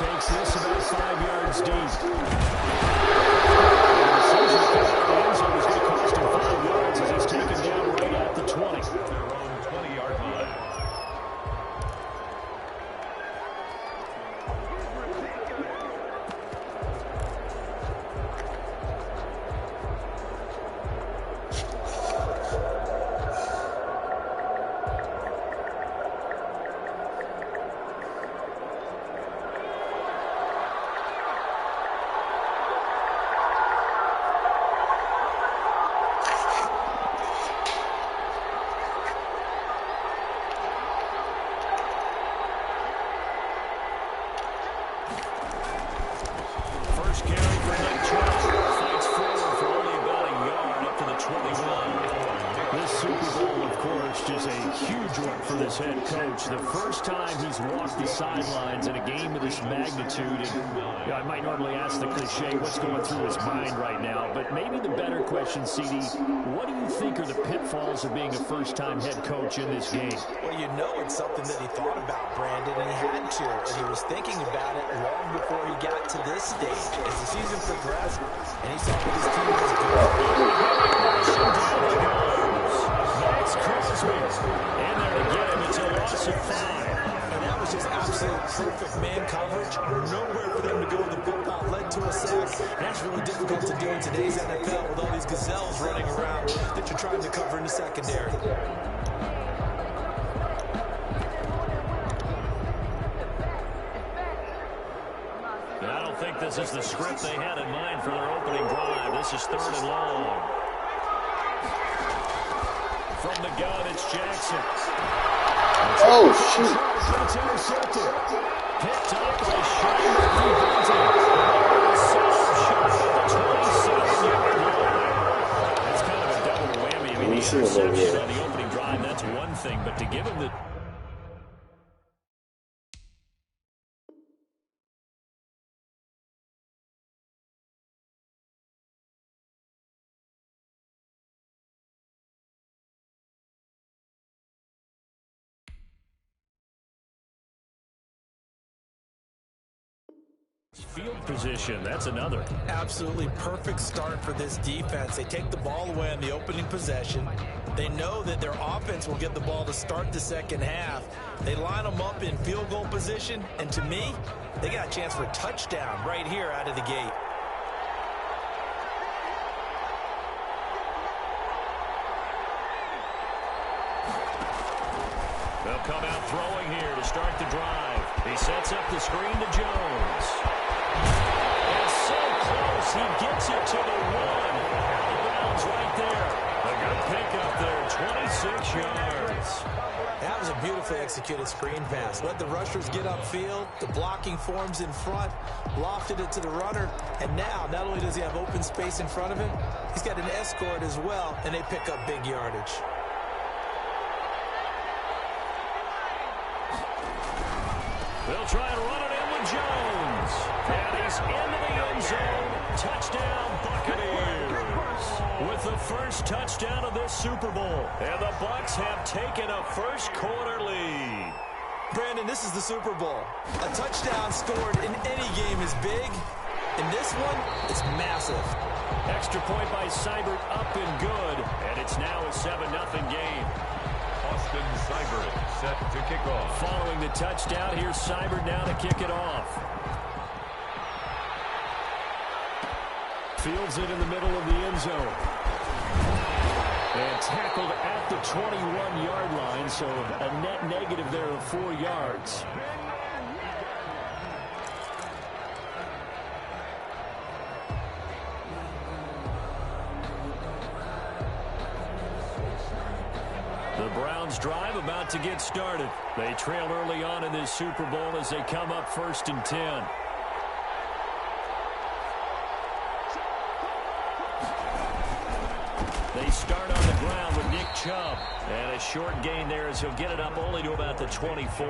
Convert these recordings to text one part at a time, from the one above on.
takes this about 5 yards deep. He's going to cost him 5 yards as he's taken down right at the 20. Their own 20-yard line. The first time he's walked the sidelines in a game of this magnitude. And, I might normally ask the cliche, what's going through his mind right now? But maybe the better question, CD, what do you think are the pitfalls of being a first-time head coach in this game? Well, you know it's something that he thought about, Brandon, and he had to. And he was thinking about it long before he got to this stage. As the season progressed, and he saw that his team was good. And there to get him, it's a loss of 5. And that was just absolute perfect man coverage. Nowhere for them to go. The football led to a sack. That's really difficult to do in today's NFL with all these gazelles running around that you're trying to cover in the secondary. I don't think this is the script they had in mind for their opening drive. This is 3rd and long. From the gun, it's Jackson. Oh, shoot. It's intercepted. Picked up by Shiner. That's kind of a double whammy. I mean, the interception on the opening drive, that's one thing. But to give him the... Field position, that's another. Absolutely perfect start for this defense. They take the ball away on the opening possession. They know that their offense will get the ball to start the second half. They line them up in field goal position, and to me, they got a chance for a touchdown right here out of the gate. They'll come out throwing here to start the drive. He sets up the screen to Jones. And so close, he gets it to the 1. Out of bounds right there. A good pickup there, 26 yards. That was a beautifully executed screen pass. Let the rushers get upfield. The blocking forms in front. Lofted it to the runner. And now, not only does he have open space in front of him, he's got an escort as well, and they pick up big yardage. They'll try and run it in with Jones. And he's into the end zone. Touchdown, Buccaneers. With the first touchdown of this Super Bowl. And the Bucs have taken a first-quarter lead. Brandon, this is the Super Bowl. A touchdown scored in any game is big. In this one, it's massive. Extra point by Seibert up and good. And it's now a 7-0 game. Austin Seibert set to kick off. Following the touchdown, here's Seibert now to kick it off. Fields it in the middle of the end zone. And tackled at the 21-yard line, so a net negative there of 4 yards. The Browns drive about to get started. They trail early on in this Super Bowl as they come up 1st and 10. They start on the ground with Nick Chubb. And a short gain there as he'll get it up only to about the 24.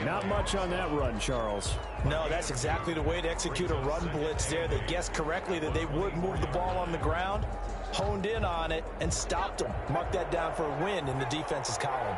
Not much on that run, Charles. No, that's exactly the way to execute a run blitz there. They guessed correctly that they would move the ball on the ground, honed in on it, and stopped them. Mark that down for a win in the defense's column.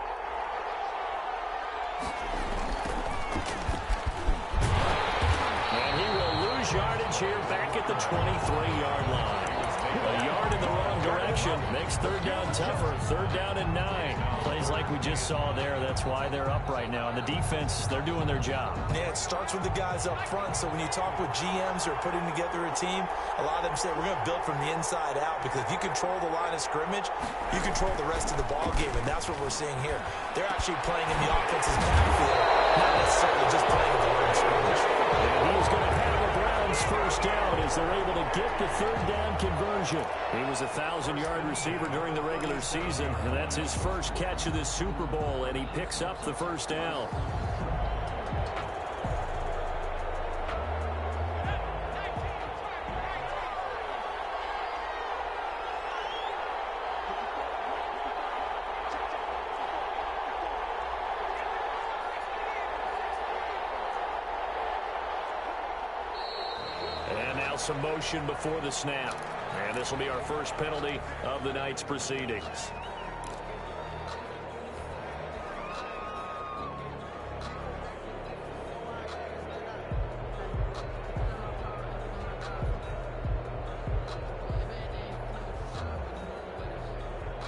scrimmage here back at the 23-yard line. A yard in the wrong direction makes third down tougher. Third down and 9. Plays like we just saw there. That's why they're up right now. And the defense, they're doing their job. Yeah, it starts with the guys up front. So when you talk with GMs who are putting together a team, a lot of them say we're going to build from the inside out, because if you control the line of scrimmage, you control the rest of the ball game, and that's what we're seeing here. They're actually playing in the offense's backfield, not necessarily just playing in the line of scrimmage. And he is going to have the Browns first down as they're able to get the third down conversion. He was a 1,000-yard receiver during the regular season, and that's his first catch of this Super Bowl, and he picks up the first down. Some motion before the snap. And this will be our first penalty of the night's proceedings.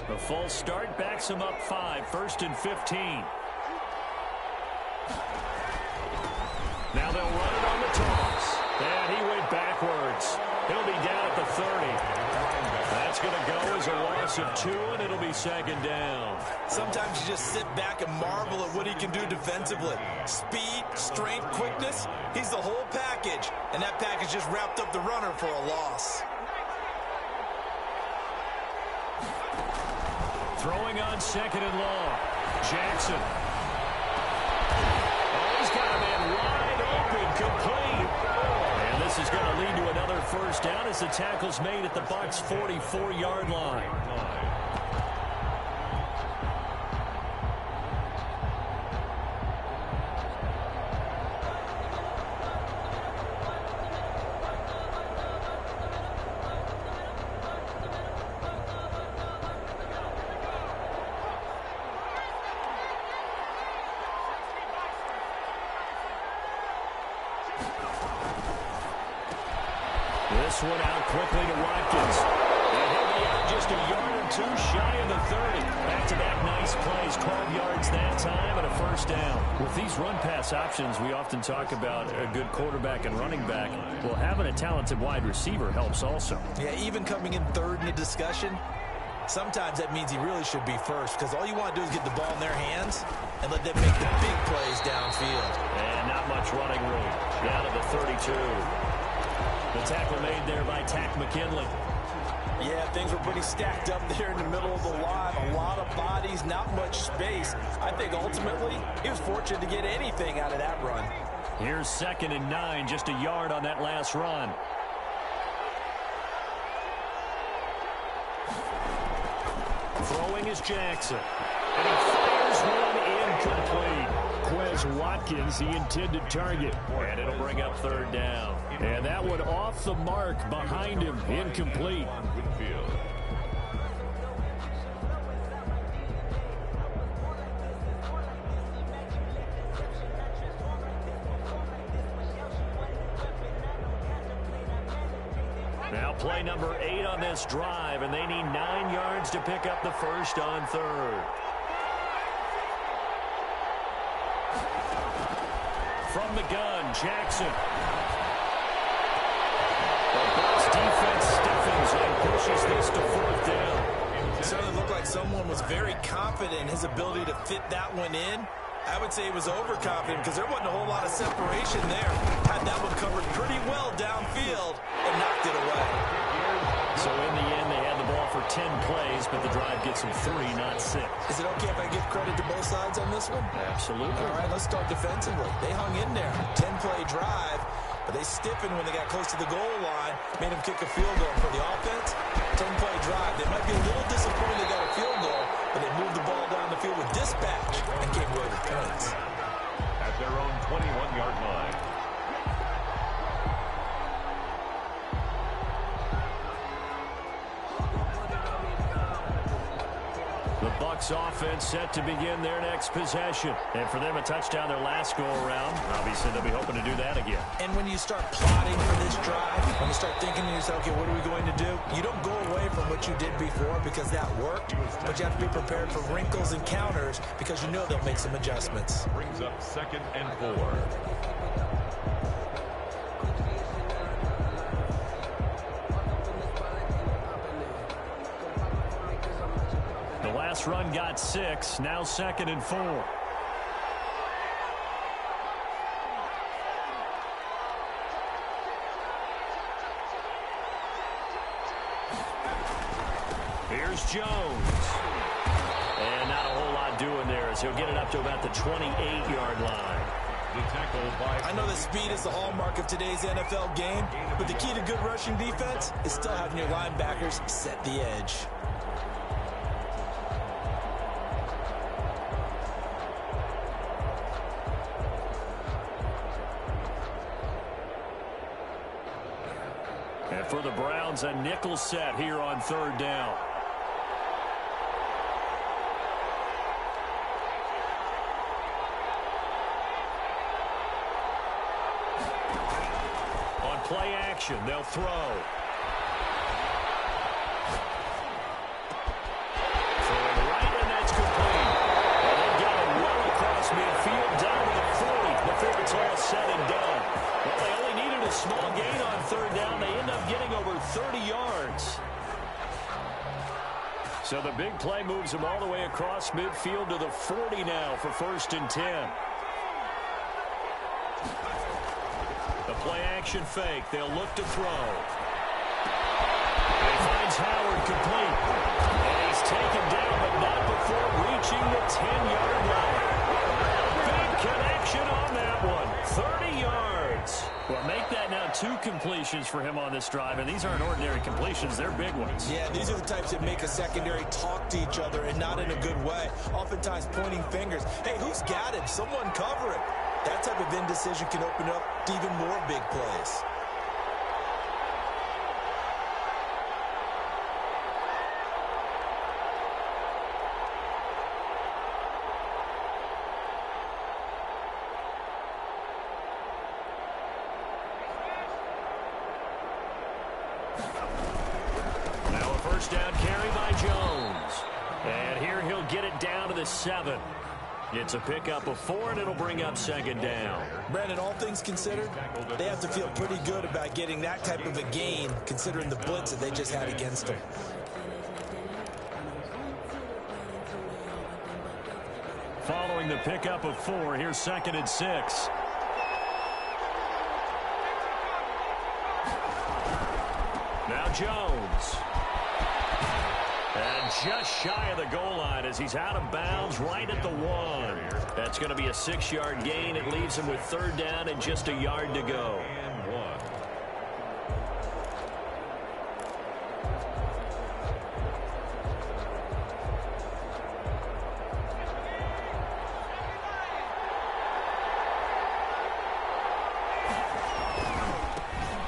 A false start backs him up 5. First and 15. Now they'll run it on the toss. And he went backwards. He'll be down at the 30. That's going to go as a loss of 2, and it'll be second down. Sometimes you just sit back and marvel at what he can do defensively. Speed, strength, quickness. He's the whole package. And that package just wrapped up the runner for a loss. Throwing on second and long. Jackson. Oh, he's got a man wide open, complete. And this is going to lead to another first down as the tackle's made at the Bucs' 44-yard line. This one out quickly to Watkins. And he'll be out just a yard or 2 shy of the 30. Back-to-back nice plays, 12 yards that time and a first down. With these run-pass options, we often talk about a good quarterback and running back. Well, having a talented wide receiver helps also. Yeah, even coming in third in the discussion, sometimes that means he really should be first, because all you want to do is get the ball in their hands and let them make the big plays downfield. And not much running room. Down to the 32. The tackle made there by Tack McKinley. Yeah, things were pretty stacked up there in the middle of the line. A lot of bodies, not much space. I think ultimately he was fortunate to get anything out of that run. Here's second and 9, just a yard on that last run. Throwing is Jackson. And he fires one incomplete. Quez Watkins, the intended target. And it'll bring up third down. And that one off the mark behind him, incomplete. Now play number 8 on this drive, and they need 9 yards to pick up the first on third. From the gun, Jackson. The Bucs defense stiffens and pushes this to fourth down. It certainly looked like someone was very confident in his ability to fit that one in. I would say he was overconfident because there wasn't a whole lot of separation there. Had that one covered pretty well downfield and knocked it away. So in the end, they had the ball for 10 plays, but the drive gets them 3, not 6. Is it okay if I give credit to both sides on this one? Absolutely. All right, let's start defensively. They hung in there. 10-play drive, but they stiffened when they got close to the goal line, made them kick a field goal. For the offense, 10-play drive. They might be a little disappointed they got a field goal, but they moved the ball down the field with dispatch and came away with points. At their own 21-yard line. Bucs offense set to begin their next possession. And for them, a touchdown their last go-around. Obviously, they'll be hoping to do that again. And when you start plotting for this drive, when you start thinking to yourself, okay, what are we going to do? You don't go away from what you did before because that worked, but you have to be prepared for wrinkles and counters because you know they'll make some adjustments. Brings up 2nd and 4. The last run got 6, now 2nd and 4. Here's Jones. And not a whole lot doing there as he'll get it up to about the 28-yard line. The tackle by... I know that speed is the hallmark of today's NFL game, but the key to good rushing defense is still having your linebackers set the edge. And for the Browns, a nickel set here on 3rd down. On play action, they'll throw. Throwing right, and that's complete. And they got it well across midfield, down to the 40 before it's all said and done. Well, they only needed a small gain on 3rd down. They end up getting over 30 yards. So the big play moves them all the way across midfield to the 40 now for 1st and 10. The play action fake. They'll look to throw. And he finds Howard complete. And he's taken down, but not before reaching the 10-yard line. Big connection on that one. 30 yards. Well, make that now 2 completions for him on this drive, and these aren't ordinary completions. They're big ones. Yeah, these are the types that make a secondary talk to each other and not in a good way. Oftentimes pointing fingers. Hey, who's got it? Someone cover it. That type of indecision can open up to even more big plays. Now a 1st down carry by Jones. And here he'll get it down to the 7. It's a pickup of 4, and it'll bring up 2nd down. Brandon, all things considered, they have to feel pretty good about getting that type of a gain, considering the blitz that they just had against them. Following the pickup of 4, here's 2nd and 6. Now Jones. And just shy of the goal line as he's out of bounds right at the 1. That's going to be a 6-yard gain. It leaves him with 3rd down and just a yard to go. And 1.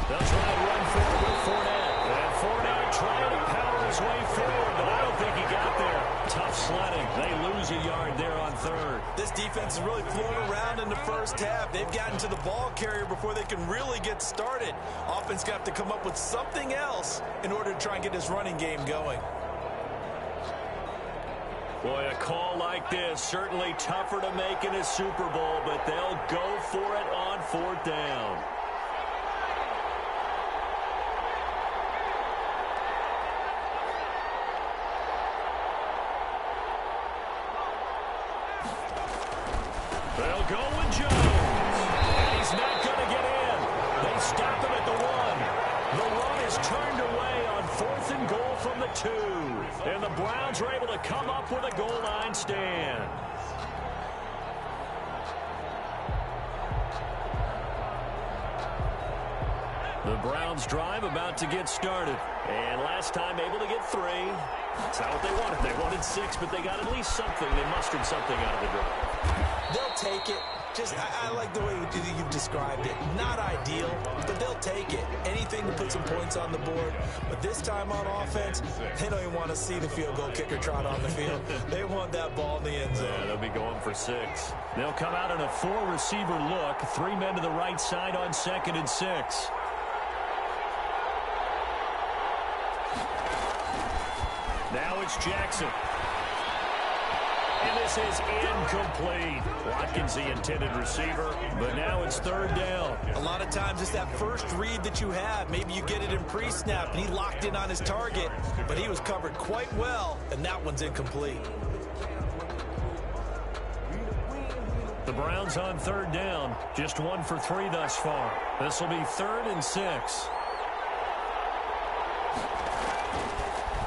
They'll try and run forward with Fournette. And Fournette trying to power his way forward, but I don't think he got there. Tough sledding. They lose a yard there on 3rd. This defense is really flown around in the 1st half. They've gotten to the ball carrier before they can really get started. Offense got to come up with something else in order to try and get this running game going. Boy, a call like this, certainly tougher to make in a Super Bowl, but they'll go for it on 4th down. They'll go with Jones. And he's not going to get in. They stop him at the 1. The run is turned away on 4th and goal from the 2. And the Browns are able to come up with a goal line stand. The Browns drive about to get started. And last time able to get 3. That's not what they wanted. They wanted 6, but they got at least something. They mustered something out of the drive. They'll take it. I like the way you've described it. Not ideal, but they'll take it. Anything to put some points on the board. But this time on offense, they don't even want to see the field goal kicker trot on the field. They want that ball in the end zone. Yeah, they'll be going for 6. They'll come out in a 4-receiver look. 3 men to the right side on 2nd and 6. Now it's Jackson. And this is incomplete. Watkins the intended receiver, but now it's 3rd down. A lot of times it's that first read that you have. Maybe you get it in pre-snap, and he locked in on his target, but he was covered quite well, and that one's incomplete. The Browns on 3rd down. Just 1 for 3 thus far. This will be 3rd and 6.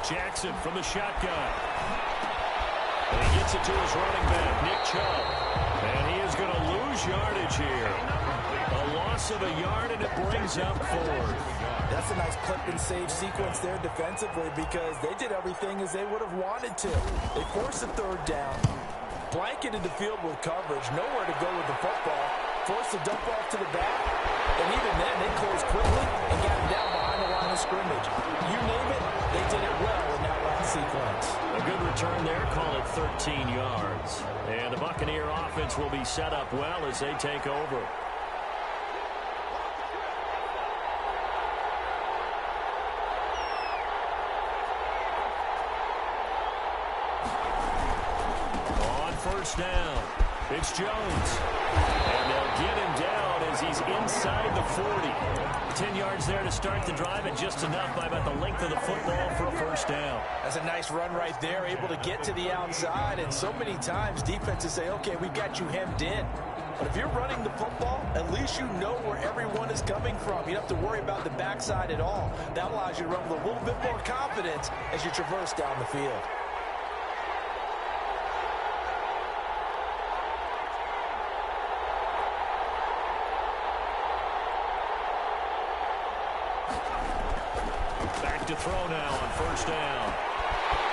Jackson from the shotgun. And he gets it to his running back, Nick Chubb. And he is going to lose yardage here. A loss of a yard, and it brings up 4th. That's a nice clip and save sequence there defensively because they did everything as they would have wanted to. They forced the 3rd down, blanketed the field with coverage, nowhere to go with the football, forced the dump off to the back, and even then they closed quickly and got him down behind the line of scrimmage. You name it, they did it well in that last sequence. A good return there, call it 13 yards. And the Buccaneer offense will be set up well as they take over. On 1st down, it's Jones. And they'll get him down as he's inside the 40. 10 yards there to start the drive, and just enough by about the length of the football for a 1st down. That's a nice run right there, able to get to the outside, and so many times defenses say, okay, we've got you hemmed in. But if you're running the football, at least you know where everyone is coming from. You don't have to worry about the backside at all. That allows you to run with a little bit more confidence as you traverse down the field. To throw now on 1st down.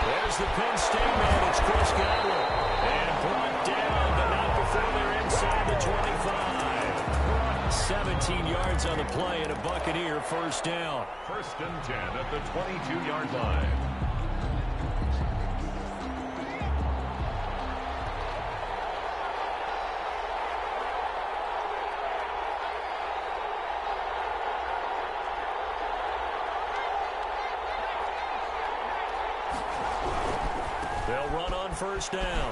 There's the Penn State man. It's Chris Godwin. And brought down, but not before they're inside the 25. 17 yards on the play and a Buccaneer 1st down. 1st and 10 at the 22-yard line. They'll run on 1st down.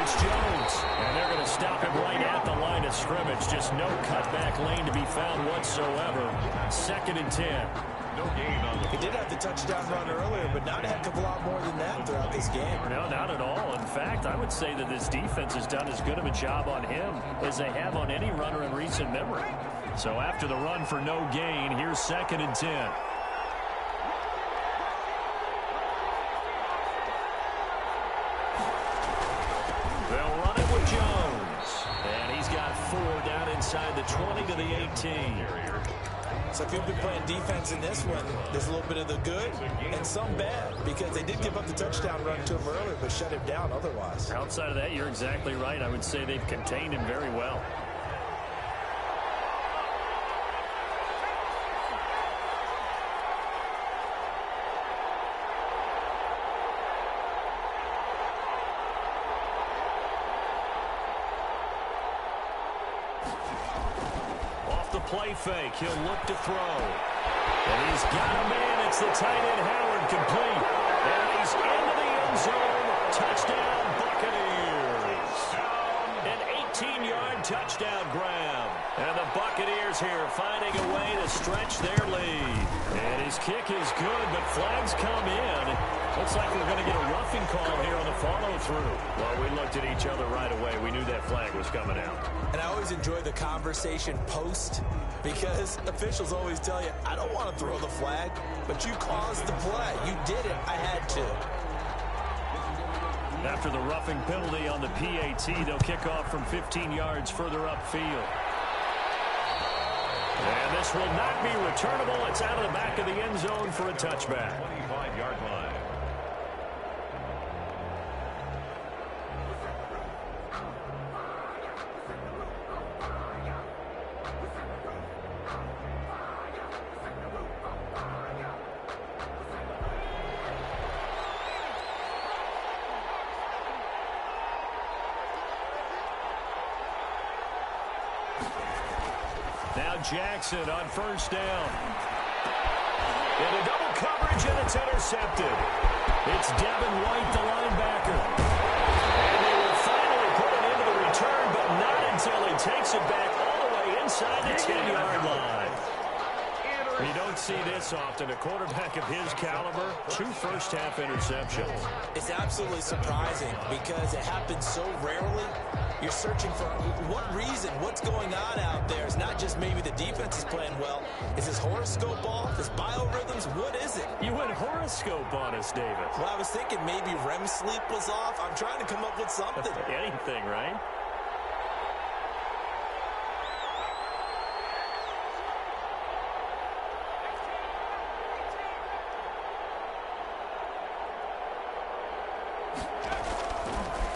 It's Jones. And they're going to stop him right at the line of scrimmage. Just no cutback lane to be found whatsoever. 2nd and 10. No gain on the He did have the touchdown run earlier, but not a heck of a lot more than that throughout this game. No, not at all. In fact, I would say that this defense has done as good of a job on him as they have on any runner in recent memory. So after the run for no gain, here's 2nd and 10. They'll run it with Jones. And he's got 4 down inside the 20 to the 18. So if you've been playing defense in this one, there's a little bit of the good and some bad because they did give up the touchdown run to him earlier but shut him down otherwise. Outside of that, you're exactly right. I would say they've contained him very well. Play fake. He'll look to throw. And he's got a man. It's the tight end, Howard, complete. And he's into the end zone. Touchdown, Buccaneers. An 18-yard touchdown grab. And the Buccaneers here finding a way to stretch their lead. And his kick is good, but flags come in. Looks like we're going to get a roughing call here on the follow-through. Well, we looked at each other right away. We knew that flag was coming out. And I always enjoy the conversation post because officials always tell you, I don't want to throw the flag, but you caused the play. You did it. I had to. After the roughing penalty on the PAT, they'll kick off from 15 yards further upfield. And this will not be returnable. It's out of the back of the end zone for a touchback. 25-yard line. Now Jackson on first down. Into double coverage, and it's intercepted. It's Devin White, the linebacker. And they will finally put it into the return, but not until he takes it back all the way inside the 10-yard line. You don't see this often. A quarterback of his caliber, 2 first-half interceptions. It's absolutely surprising because it happens so rarely. You're searching for what reason, what's going on out there. It's not just maybe the defense is playing well. Is his horoscope off? His biorhythms? What is it? You went horoscope on us, David. Well, I was thinking maybe REM sleep was off. I'm trying to come up with something. Anything, right?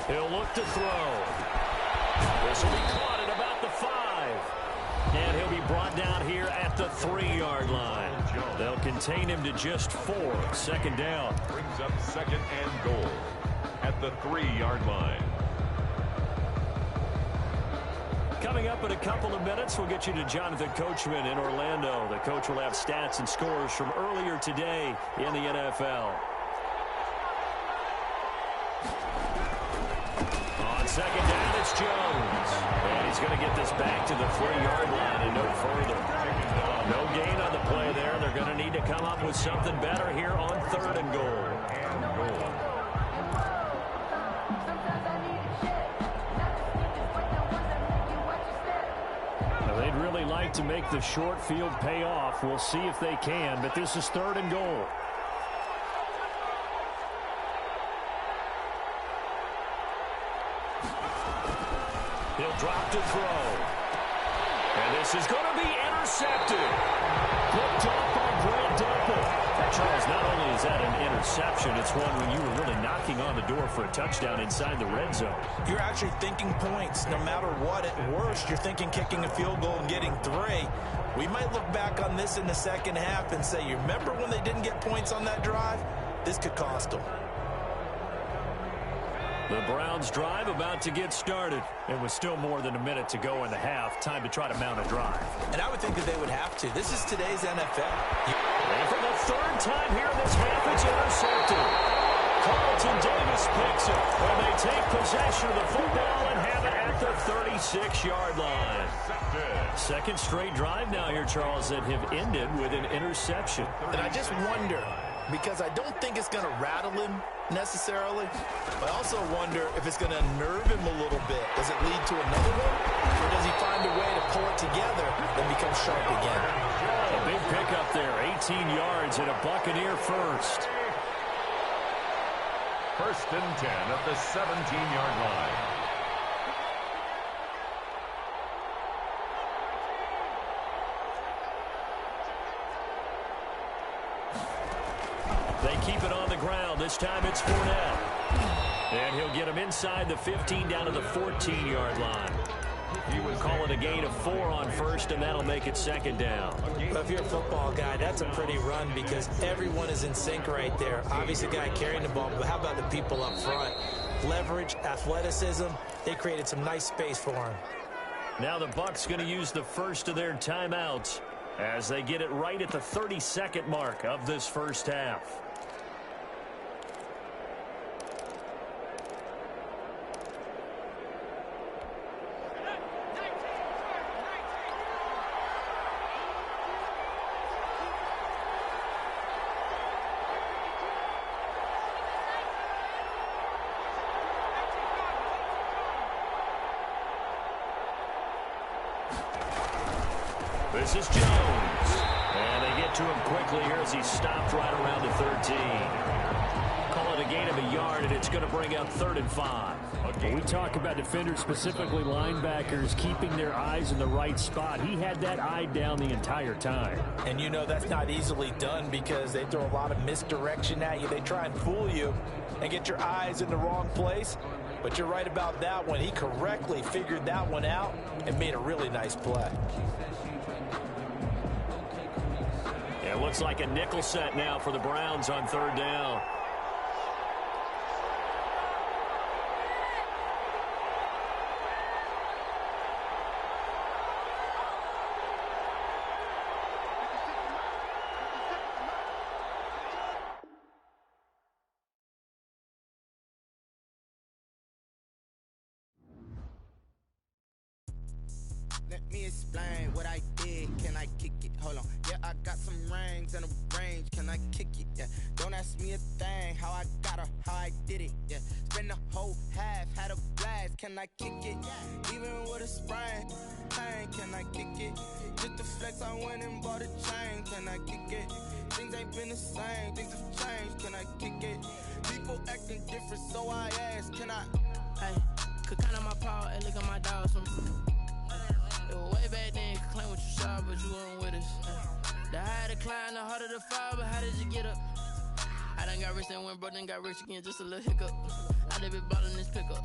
He'll look to throw. This will be caught at about the 5. And he'll be brought down here at the 3-yard line. They'll contain him to just 4. Second down. Brings up second and goal at the 3-yard line. Coming up in a couple of minutes, we'll get you to Jonathan Coachman in Orlando. The coach will have stats and scores from earlier today in the NFL. On second down, it's Jones. And he's going to get this back to the 3-yard line and no further. No gain on the play there. They're going to need to come up with something better here on 3rd and goal. Now, they'd really like to make the short field pay off. We'll see if they can, but this is 3rd and goal. He'll drop to throw. And this is going to be intercepted. Picked off by Grant Delpit. Charles, not only is that an interception, it's one when you were really knocking on the door for a touchdown inside the red zone. You're actually thinking points no matter what. At worst, you're thinking kicking a field goal and getting 3. We might look back on this in the second half and say, you remember when they didn't get points on that drive? This could cost them. The Browns' drive about to get started. And with still more than a minute to go in the half, time to try to mount a drive. And I would think that they would have to. This is today's NFL. And for the 3rd time here in this half, it's intercepted. Carlton Davis picks it. And they take possession of the football and have it at the 36-yard line. Second straight drive now here, Charles, that have ended with an interception. And I just wonder, because I don't think it's going to rattle him necessarily, but I also wonder if it's going to unnerve him a little bit. Does it lead to another one, or does he find a way to pull it together and become sharp again? A big pickup there, 18 yards and a Buccaneer first. 1st and 10 at the 17-yard line. They keep it on the ground. This time it's Fournette. And he'll get him inside the 15 down to the 14-yard line. He would call it a gain of 4 on first, and that'll make it 2nd down. Well, if you're a football guy, that's a pretty run because everyone is in sync right there. Obviously, the guy carrying the ball, but how about the people up front? Leverage, athleticism, they created some nice space for him. Now the Bucs going to use the first of their timeouts as they get it right at the 32nd mark of this first half. This is Jones. And they get to him quickly here as he stopped right around the 13. Call it a gain of a yard, and it's going to bring up 3rd and 5. When we talk about defenders, specifically linebackers, keeping their eyes in the right spot, he had that eye down the entire time. And you know that's not easily done because they throw a lot of misdirection at you. They try and fool you and get your eyes in the wrong place. But you're right about that one. He correctly figured that one out and made a really nice play. Yeah, it looks like a nickel set now for the Browns on third down. Let me explain what I did. Can I kick it? Hold on. Yeah, I got some rings and a range. Can I kick it? Yeah. Don't ask me a thing. How I got her, how I did it. Yeah. Spend the whole half, had a blast. Can I kick it? Even with a sprain. Pain, can I kick it? Just the flex, I went and bought a chain. Can I kick it? Things ain't been the same. Things have changed. Can I kick it? People acting different, so I ask. Can I? Hey, could count on my power and look at my dogs. It was way back then, you could claim what you saw, but you weren't with us. The higher the climb, the harder the fall, but how did you get up? I done got rich and went broke, then got rich again, just a little hiccup. I done been ballin' this pickup.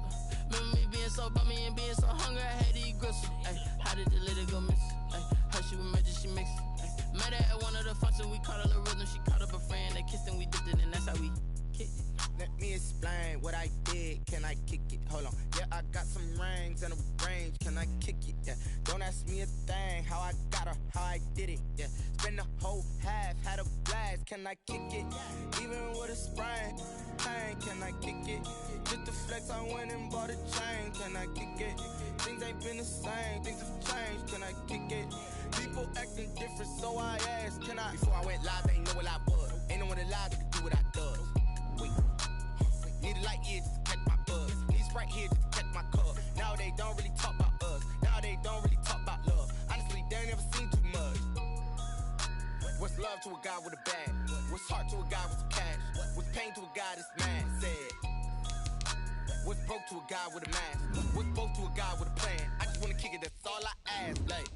Remember me being so bummy and being so hungry, I had to eat gristle. Ay, how did the little go miss? Ay, her she was magic, she mixed. Met her at one of the functions, we caught a little rhythm, she caught up a friend, they kissed and we dipped it, and that's how we kicked it. Let me explain what I did. Can I kick it? Hold on. Yeah, I got some rings and a range. Can I kick it? Yeah. Don't ask me a thing. How I got her, how I did it. Yeah. Spend the whole half, had a blast. Can I kick it? Even with a sprain. Pain, can I kick it? Just the flex, I went and bought a chain. Can I kick it? Things ain't been the same. Things have changed. Can I kick it? People acting different, so I asked. Can I? Before I went live, they ain't know what I was. Ain't no one alive that could do what I does. Wait. Need a light here just to catch my buzz. Need Sprite here just to catch my cup. Now they don't really talk about us. Now they don't really talk about love. Honestly, they ain't never seen too much. What's love to a guy with a bag? What's heart to a guy with some cash? What's pain to a guy that's mad? Said. What's broke to a guy with a mask? What's broke to a guy with a plan? I just wanna kick it, that's all I ask. Like,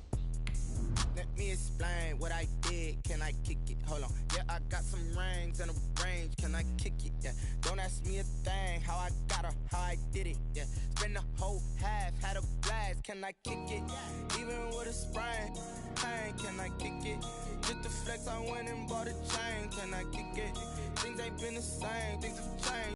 let me explain what I did. Can I kick it? Hold on. Yeah, I got some rings and a range. Can I kick it? Yeah. Don't ask me a thing. How I got her, how I did it. Yeah. Spend the whole half, had a blast. Can I kick it? Even with a sprain. Pain, can I kick it? Just the flex, I went and bought a chain. Can I kick it? Things ain't been the same. Things have changed.